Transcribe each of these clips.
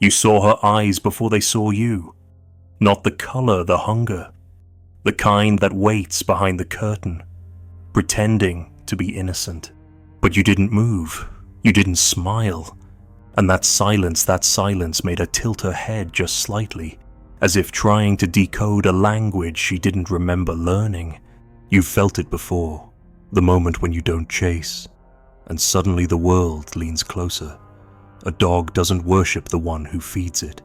You saw her eyes before they saw you. Not the color, the hunger. The kind that waits behind the curtain, pretending to be innocent. But you didn't move. You didn't smile. And that silence made her tilt her head just slightly, as if trying to decode a language she didn't remember learning. You've felt it before, the moment when you don't chase, and suddenly the world leans closer. A dog doesn't worship the one who feeds it.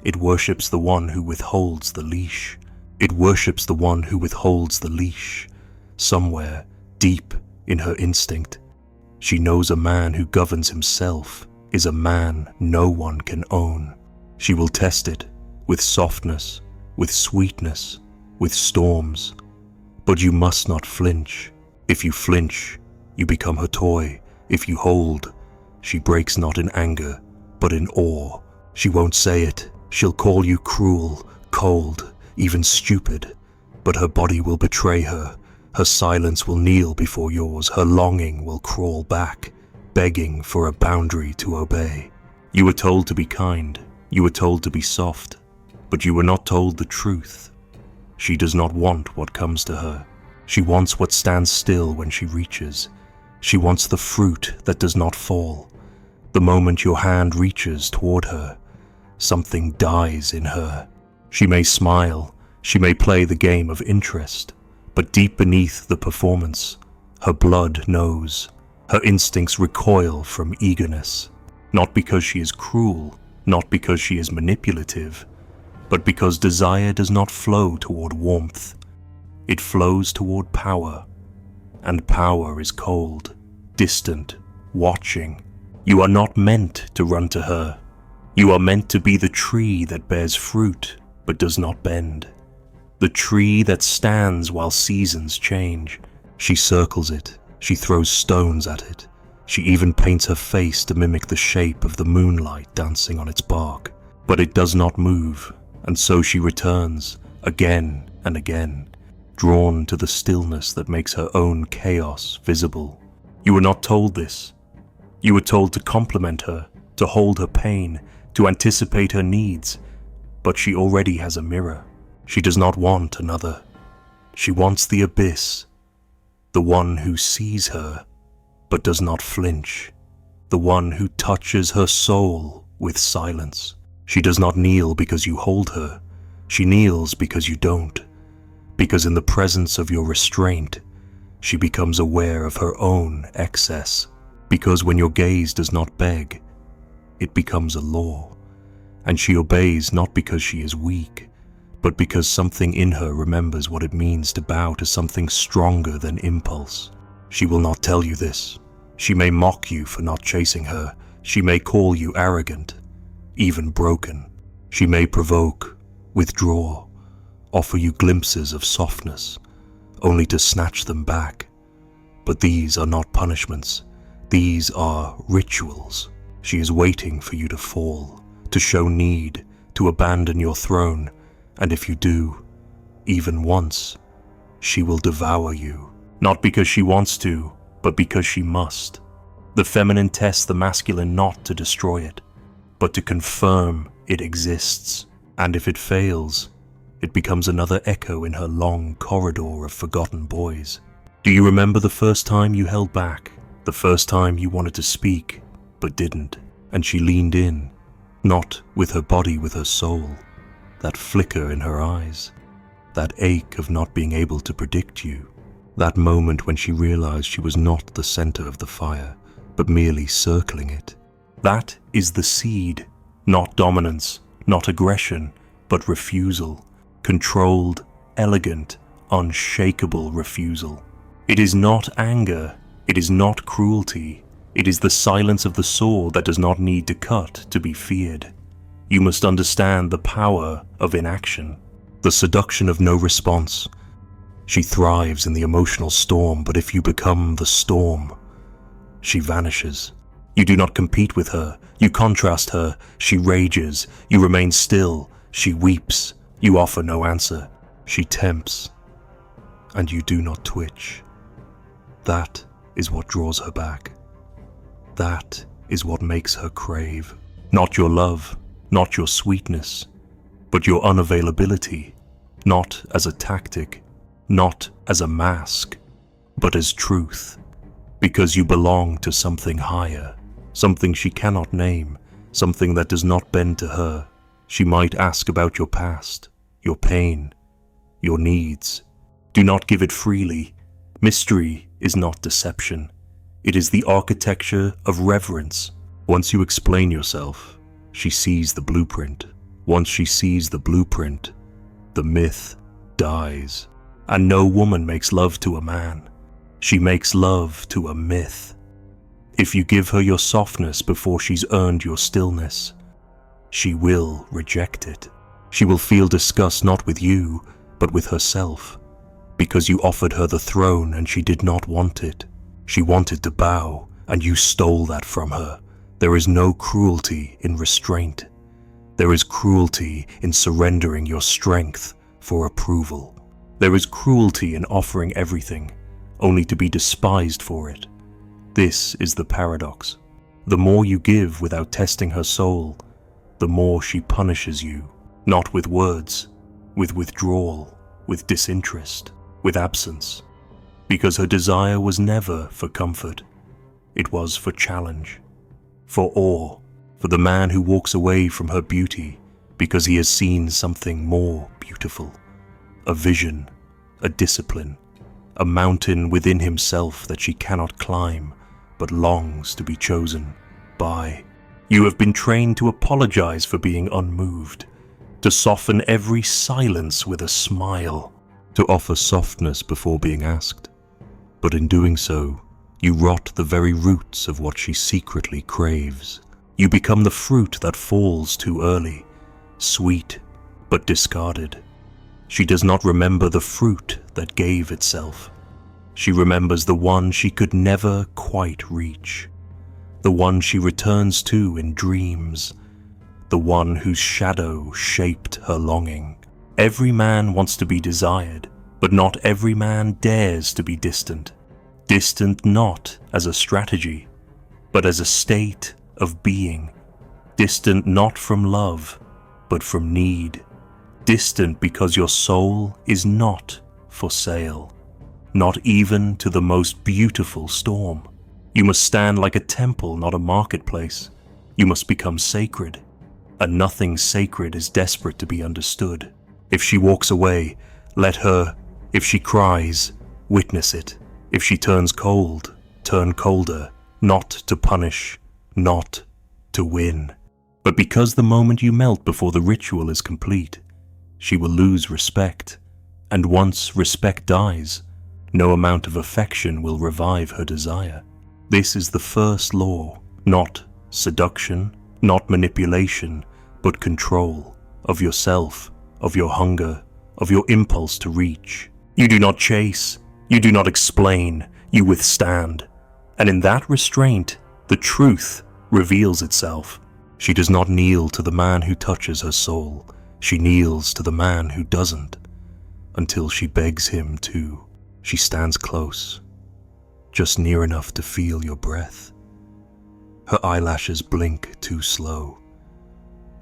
It worships the one who withholds the leash. It worships the one who withholds the leash. Somewhere, deep in her instinct, she knows a man who governs himself is a man no one can own. She will test it with softness, with sweetness, with storms. But you must not flinch. If you flinch, you become her toy. If you hold, she breaks not in anger, but in awe. She won't say it. She'll call you cruel, cold, even stupid. But her body will betray her. Her silence will kneel before yours. Her longing will crawl back, begging for a boundary to obey. You were told to be kind. You were told to be soft. But you were not told the truth. She does not want what comes to her. She wants what stands still when she reaches. She wants the fruit that does not fall. The moment your hand reaches toward her, something dies in her. She may smile, she may play the game of interest, but deep beneath the performance, her blood knows. Her instincts recoil from eagerness, not because she is cruel, not because she is manipulative, but because desire does not flow toward warmth. It flows toward power, and power is cold, distant, watching. You are not meant to run to her. You are meant to be the tree that bears fruit but does not bend. The tree that stands while seasons change. She circles it. She throws stones at it. She even paints her face to mimic the shape of the moonlight dancing on its bark. But it does not move, and so she returns, again and again, drawn to the stillness that makes her own chaos visible. You were not told this. You were told to compliment her, to hold her pain, to anticipate her needs. But she already has a mirror. She does not want another. She wants the abyss, the one who sees her but does not flinch, the one who touches her soul with silence. She does not kneel because you hold her. She kneels because you don't. Because in the presence of your restraint, she becomes aware of her own excess. Because when your gaze does not beg, it becomes a law. And she obeys not because she is weak, but because something in her remembers what it means to bow to something stronger than impulse. She will not tell you this. She may mock you for not chasing her. She may call you arrogant, even broken. She may provoke, withdraw, offer you glimpses of softness, only to snatch them back. But these are not punishments. These are rituals. She is waiting for you to fall, to show need, to abandon your throne. And if you do, even once, she will devour you. Not because she wants to, but because she must. The feminine tests the masculine not to destroy it, but to confirm it exists. And if it fails, it becomes another echo in her long corridor of forgotten boys. Do you remember the first time you held back? The first time you wanted to speak, but didn't? And she leaned in, not with her body, with her soul. That flicker in her eyes, that ache of not being able to predict you, that moment when she realized she was not the center of the fire, but merely circling it. That is the seed, not dominance, not aggression, but refusal. Controlled, elegant, unshakable refusal. It is not anger, it is not cruelty, it is the silence of the sword that does not need to cut to be feared. You must understand the power of inaction, the seduction of no response. She thrives in the emotional storm, but if you become the storm, she vanishes. You do not compete with her, you contrast her. She rages, you remain still. She weeps, you offer no answer. She tempts, and you do not twitch. That is what draws her back. That is what makes her crave. Not your love, not your sweetness, but your unavailability, not as a tactic, not as a mask, but as truth, because you belong to something higher, something she cannot name, something that does not bend to her. She might ask about your past, your pain, your needs. Do not give it freely. Mystery is not deception. It is the architecture of reverence. Once you explain yourself, she sees the blueprint. Once she sees the blueprint, the myth dies. And no woman makes love to a man. She makes love to a myth. If you give her your softness before she's earned your stillness, she will reject it. She will feel disgust not with you, but with herself, because you offered her the throne and she did not want it. She wanted to bow, and you stole that from her. There is no cruelty in restraint. There is cruelty in surrendering your strength for approval. There is cruelty in offering everything, only to be despised for it. This is the paradox. The more you give without testing her soul, the more she punishes you, not with words, with withdrawal, with disinterest, with absence, because her desire was never for comfort. It was for challenge, for awe, for the man who walks away from her beauty because he has seen something more beautiful, a vision, a discipline, a mountain within himself that she cannot climb, but longs to be chosen by. You have been trained to apologize for being unmoved, to soften every silence with a smile, to offer softness before being asked. But in doing so, you rot the very roots of what she secretly craves. You become the fruit that falls too early, sweet but discarded. She does not remember the fruit that gave itself. She remembers the one she could never quite reach, the one she returns to in dreams, the one whose shadow shaped her longing. Every man wants to be desired, but not every man dares to be distant. Distant not as a strategy, but as a state of being. Distant not from love, but from need. Distant because your soul is not for sale, not even to the most beautiful storm. You must stand like a temple, not a marketplace. You must become sacred, and nothing sacred is desperate to be understood. If she walks away, let her. If she cries, witness it. If she turns cold, turn colder, not to punish, not to win. But because the moment you melt before the ritual is complete, she will lose respect, and once respect dies, no amount of affection will revive her desire. This is the first law, not seduction, not manipulation, but control of yourself, of your hunger, of your impulse to reach. You do not chase, you do not explain, you withstand. And in that restraint, the truth reveals itself. She does not kneel to the man who touches her soul. She kneels to the man who doesn't, until she begs him to. She stands close, just near enough to feel your breath. Her eyelashes blink too slow.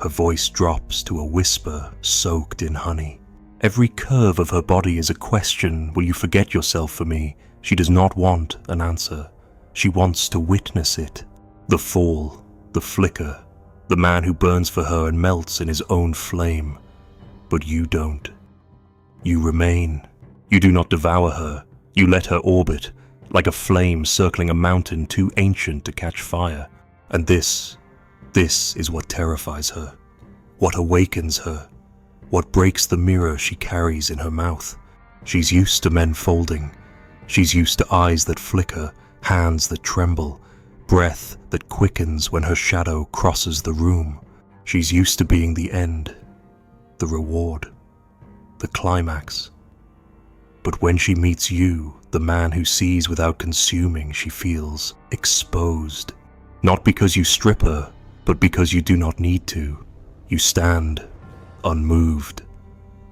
Her voice drops to a whisper soaked in honey. Every curve of her body is a question. Will you forget yourself for me? She does not want an answer. She wants to witness it. The fall, the flicker, the man who burns for her and melts in his own flame. But you don't. You remain. You do not devour her. You let her orbit, like a flame circling a mountain too ancient to catch fire. And this is what terrifies her, what awakens her, what breaks the mirror she carries in her mouth. She's used to men folding. She's used to eyes that flicker, hands that tremble, breath that quickens when her shadow crosses the room. She's used to being the end, the reward, the climax. But when she meets you, the man who sees without consuming, she feels exposed. Not because you strip her, but because you do not need to. You stand unmoved,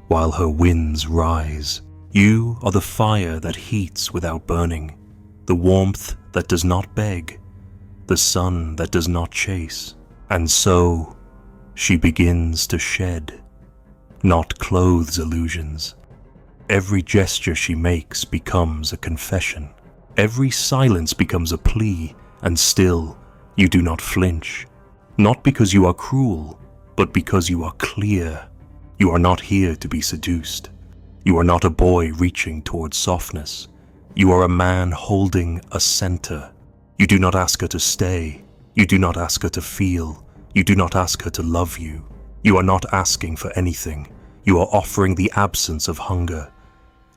while her winds rise. You are the fire that heats without burning, the warmth that does not beg, the sun that does not chase. And so, she begins to shed, not clothes illusions. Every gesture she makes becomes a confession. Every silence becomes a plea, and still you do not flinch. Not because you are cruel, but because you are clear. You are not here to be seduced. You are not a boy reaching towards softness. You are a man holding a center. You do not ask her to stay. You do not ask her to feel. You do not ask her to love you. You are not asking for anything. You are offering the absence of hunger.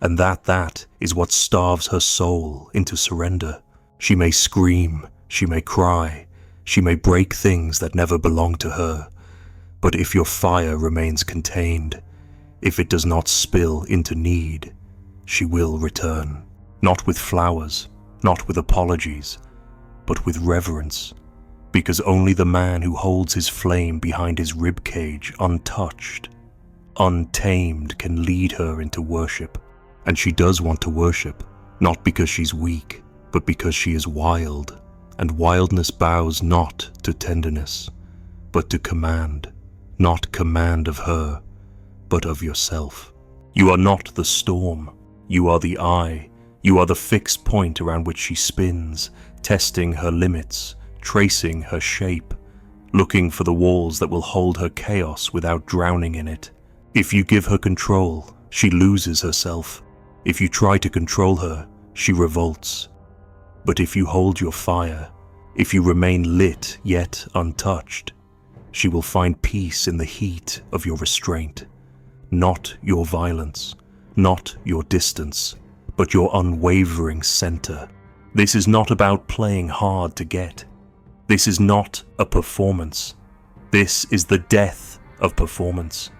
And that is what starves her soul into surrender. She may scream, she may cry, she may break things that never belong to her. But if your fire remains contained, if it does not spill into need, she will return. Not with flowers, not with apologies, but with reverence. Because only the man who holds his flame behind his ribcage untouched, untamed, can lead her into worship. And she does want to worship, not because she's weak, but because she is wild. And wildness bows not to tenderness, but to command. Not command of her, but of yourself. You are not the storm. You are the eye. You are the fixed point around which she spins, testing her limits, tracing her shape, looking for the walls that will hold her chaos without drowning in it. If you give her control, she loses herself. If you try to control her, she revolts. But if you hold your fire, if you remain lit yet untouched, she will find peace in the heat of your restraint. Not your violence, not your distance, but your unwavering center. This is not about playing hard to get. This is not a performance. This is the death of performance.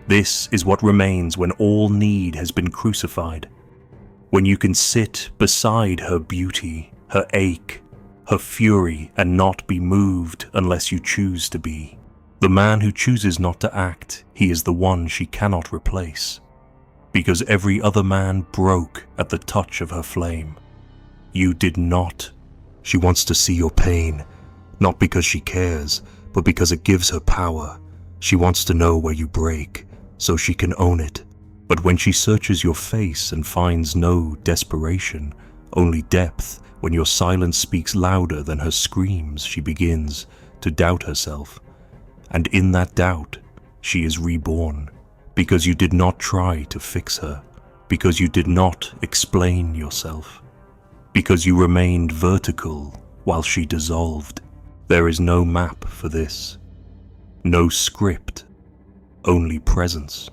This is what remains when all need has been crucified. When you can sit beside her beauty, her ache, her fury, and not be moved unless you choose to be. The man who chooses not to act, he is the one she cannot replace. Because every other man broke at the touch of her flame. You did not. She wants to see your pain, not because she cares, but because it gives her power. She wants to know where you break, so she can own it. But when she searches your face and finds no desperation, only depth, when your silence speaks louder than her screams, she begins to doubt herself. And in that doubt, she is reborn, because you did not try to fix her, because you did not explain yourself, because you remained vertical while she dissolved. There is no map for this, no script, only presence.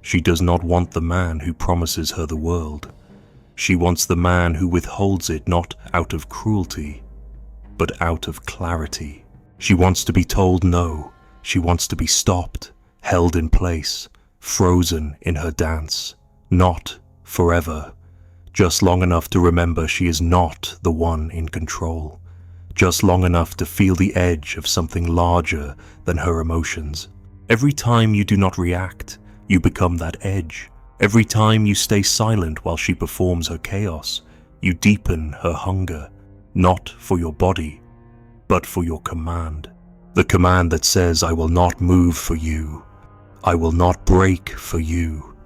She does not want the man who promises her the world. She wants the man who withholds it not out of cruelty, but out of clarity. She wants to be told no. She wants to be stopped, held in place, frozen in her dance. Not forever, just long enough to remember she is not the one in control. Just long enough to feel the edge of something larger than her emotions. Every time you do not react, you become that edge. Every time you stay silent while she performs her chaos, you deepen her hunger, not for your body, but for your command. The command that says, I will not move for you. I will not break for you.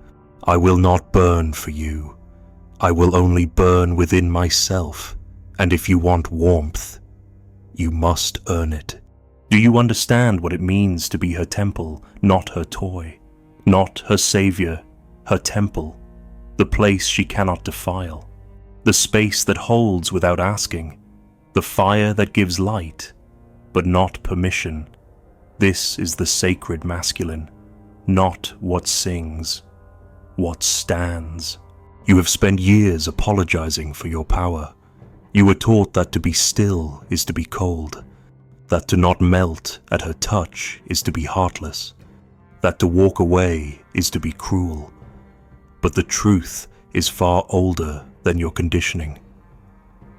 I will not burn for you. I will only burn within myself. And if you want warmth, you must earn it. Do you understand what it means to be her temple, not her toy? Not her savior, her temple, the place she cannot defile, the space that holds without asking, the fire that gives light, but not permission. This is the sacred masculine, not what sings, what stands. You have spent years apologizing for your power. You were taught that to be still is to be cold, that to not melt at her touch is to be heartless, that to walk away is to be cruel. But the truth is far older than your conditioning.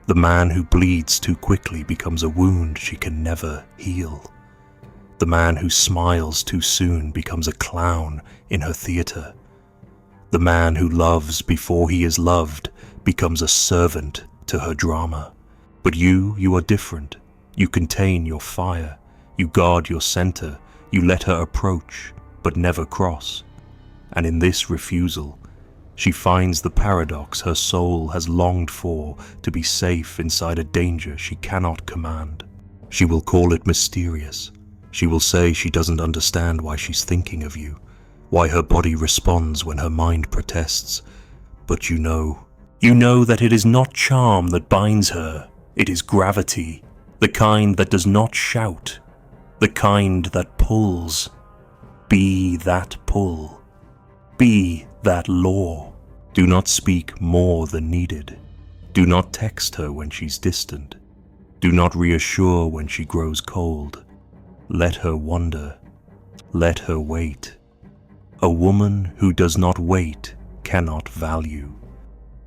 The man who bleeds too quickly becomes a wound she can never heal. The man who smiles too soon becomes a clown in her theater. The man who loves before he is loved becomes a servant to her drama. But you are different. You contain your fire. You guard your center. You let her approach, but never cross. And in this refusal, she finds the paradox her soul has longed for, to be safe inside a danger she cannot command. She will call it mysterious. She will say she doesn't understand why she's thinking of you, why her body responds when her mind protests. But you know that it is not charm that binds her, it is gravity, the kind that does not shout, the kind that pulls. Be that pull. Be that law. Do not speak more than needed. Do not text her when she's distant. Do not reassure when she grows cold. Let her wonder. Let her wait. A woman who does not wait cannot value.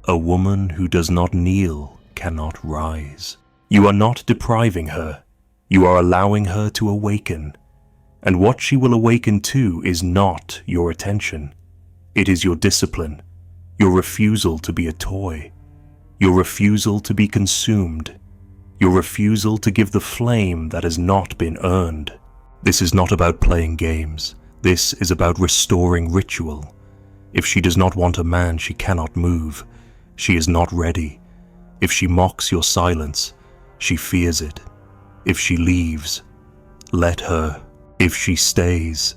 A woman who does not kneel cannot rise. You are not depriving her. You are allowing her to awaken. And what she will awaken to is not your attention. It is your discipline, your refusal to be a toy, your refusal to be consumed, your refusal to give the flame that has not been earned. This is not about playing games. This is about restoring ritual. If she does not want a man, she cannot move. She is not ready. If she mocks your silence, she fears it. If she leaves, let her. If she stays,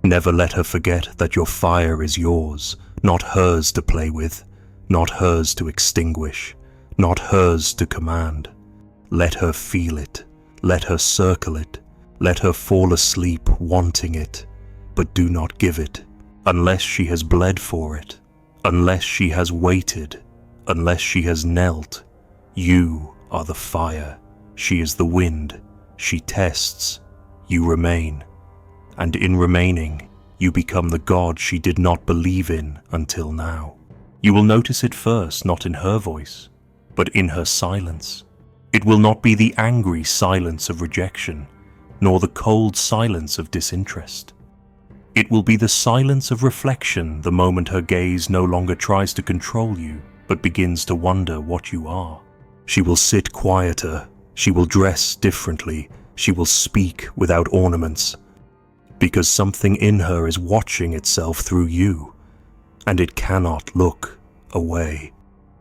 never let her forget that your fire is yours, not hers to play with, not hers to extinguish, not hers to command. Let her feel it. Let her circle it. Let her fall asleep wanting it, but do not give it, unless she has bled for it, unless she has waited, unless she has knelt. You are the fire. She is the wind. She tests. You remain. And in remaining, you become the God she did not believe in until now. You will notice it first, not in her voice, but in her silence. It will not be the angry silence of rejection, nor the cold silence of disinterest. It will be the silence of reflection the moment her gaze no longer tries to control you, but begins to wonder what you are. She will sit quieter. She will dress differently. She will speak without ornaments, because something in her is watching itself through you, and it cannot look away.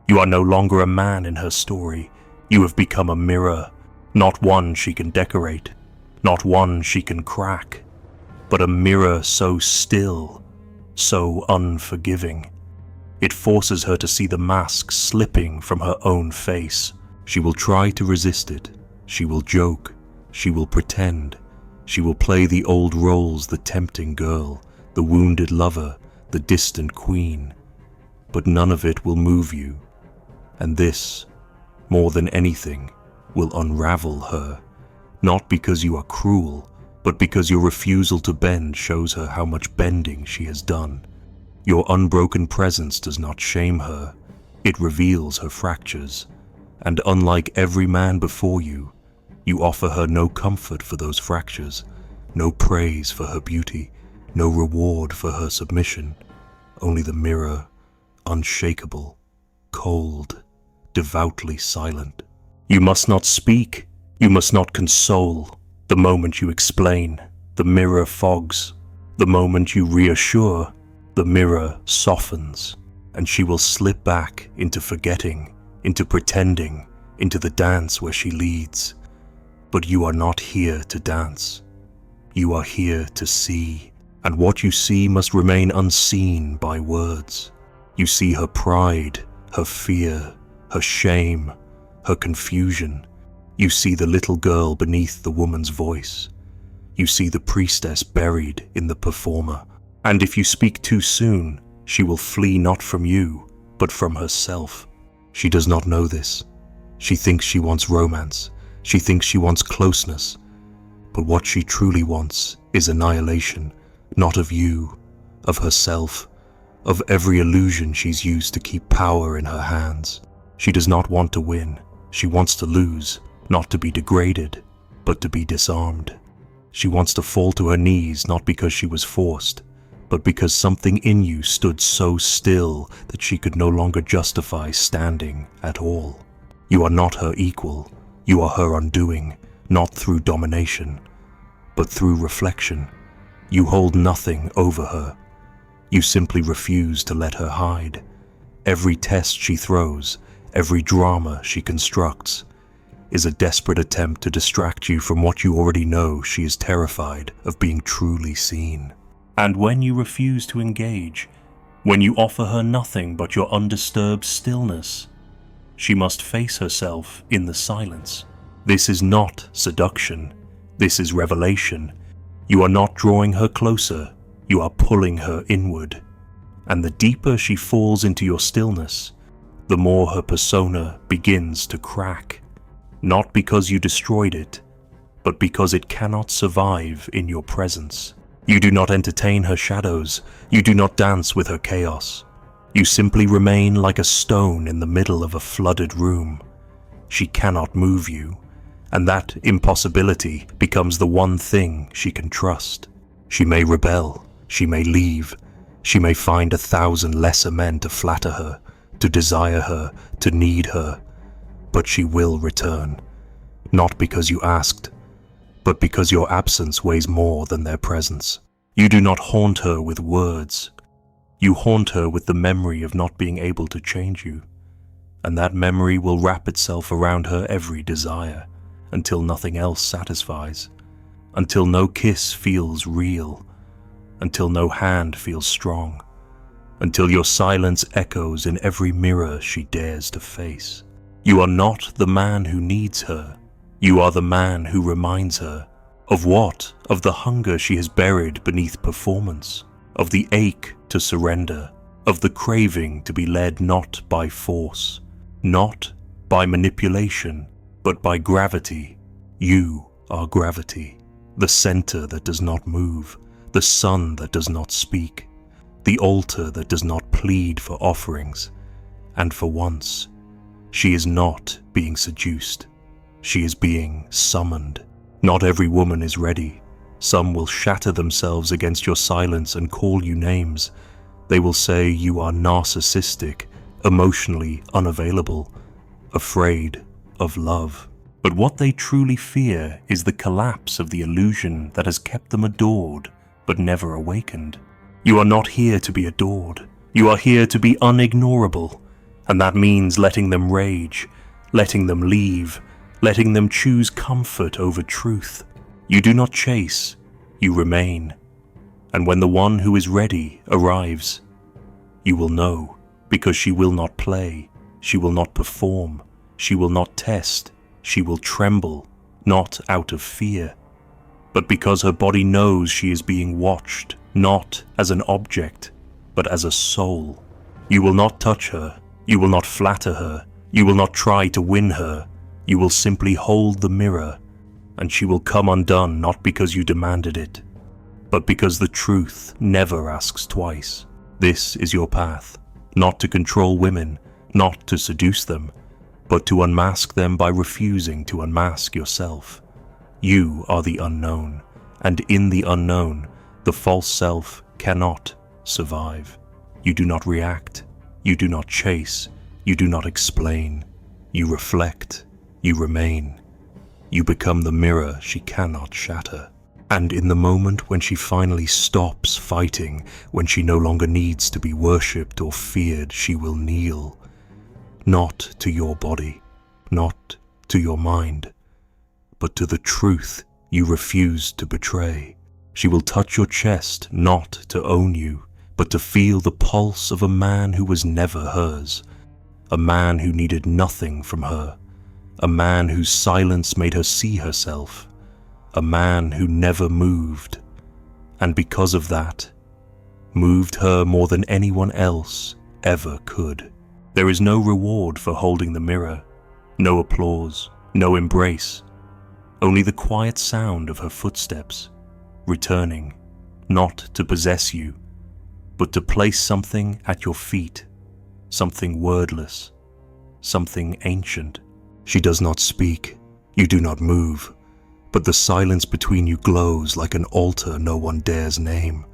You are no longer a man in her story. You have become a mirror, not one she can decorate, not one she can crack, but a mirror so still, so unforgiving. It forces her to see the mask slipping from her own face. She will try to resist it. She will joke. She will pretend. She will play the old roles, the tempting girl, the wounded lover, the distant queen. But none of it will move you. And this, more than anything, will unravel her. Not because you are cruel, but because your refusal to bend shows her how much bending she has done. Your unbroken presence does not shame her. It reveals her fractures. And unlike every man before you, you offer her no comfort for those fractures, no praise for her beauty, no reward for her submission, only the mirror, unshakable, cold, devoutly silent. You must not speak, you must not console. The moment you explain, the mirror fogs. The moment you reassure, the mirror softens, and she will slip back into forgetting, into pretending, into the dance where she leads. But you are not here to dance. You are here to see, and what you see must remain unseen by words. You see her pride, her fear, her shame, her confusion. You see the little girl beneath the woman's voice. You see the priestess buried in the performer. And if you speak too soon, she will flee not from you, but from herself. She does not know this. She thinks she wants romance. She thinks she wants closeness, but what she truly wants is annihilation, not of you, of herself, of every illusion she's used to keep power in her hands. She does not want to win. She wants to lose, not to be degraded, but to be disarmed. She wants to fall to her knees not because she was forced, but because something in you stood so still that she could no longer justify standing at all. You are not her equal. You are her undoing, not through domination, but through reflection. You hold nothing over her. You simply refuse to let her hide. Every test she throws, every drama she constructs, is a desperate attempt to distract you from what you already know she is terrified of being truly seen. And when you refuse to engage, when you offer her nothing but your undisturbed stillness, she must face herself in the silence. This is not seduction. This is revelation. You are not drawing her closer. You are pulling her inward. And the deeper she falls into your stillness, the more her persona begins to crack. Not because you destroyed it, but because it cannot survive in your presence. You do not entertain her shadows. You do not dance with her chaos. You simply remain like a stone in the middle of a flooded room. She cannot move you, and that impossibility becomes the one thing she can trust. She may rebel, she may leave, she may find 1,000 lesser men to flatter her, to desire her, to need her, but she will return, not because you asked, but because your absence weighs more than their presence. You do not haunt her with words. You haunt her with the memory of not being able to change you, and that memory will wrap itself around her every desire, until nothing else satisfies, until no kiss feels real, until no hand feels strong, until your silence echoes in every mirror she dares to face. You are not the man who needs her. You are the man who reminds her. Of what? Of the hunger she has buried beneath performance, of the ache to surrender, of the craving to be led not by force, not by manipulation, but by gravity. You are gravity, the center that does not move, the sun that does not speak, the altar that does not plead for offerings. And for once, she is not being seduced. She is being summoned. Not every woman is ready. Some will shatter themselves against your silence and call you names. They will say you are narcissistic, emotionally unavailable, afraid of love. But what they truly fear is the collapse of the illusion that has kept them adored but never awakened. You are not here to be adored. You are here to be unignorable, and that means letting them rage, letting them leave, letting them choose comfort over truth. You do not chase, you remain. And when the one who is ready arrives, you will know, because she will not play, she will not perform, she will not test, she will tremble, not out of fear, but because her body knows she is being watched, not as an object, but as a soul. You will not touch her, you will not flatter her, you will not try to win her. You will simply hold the mirror, and she will come undone not because you demanded it, but because the truth never asks twice. This is your path, not to control women, not to seduce them, but to unmask them by refusing to unmask yourself. You are the unknown, and in the unknown, the false self cannot survive. You do not react, you do not chase, you do not explain, you reflect. You remain. You become the mirror she cannot shatter. And in the moment when she finally stops fighting, when she no longer needs to be worshipped or feared, she will kneel. Not to your body, not to your mind, but to the truth you refuse to betray. She will touch your chest not to own you, but to feel the pulse of a man who was never hers, a man who needed nothing from her, a man whose silence made her see herself, a man who never moved, and because of that, moved her more than anyone else ever could. There is no reward for holding the mirror, no applause, no embrace, only the quiet sound of her footsteps, returning, not to possess you, but to place something at your feet, something wordless, something ancient. She does not speak, you do not move, but the silence between you glows like an altar no one dares name.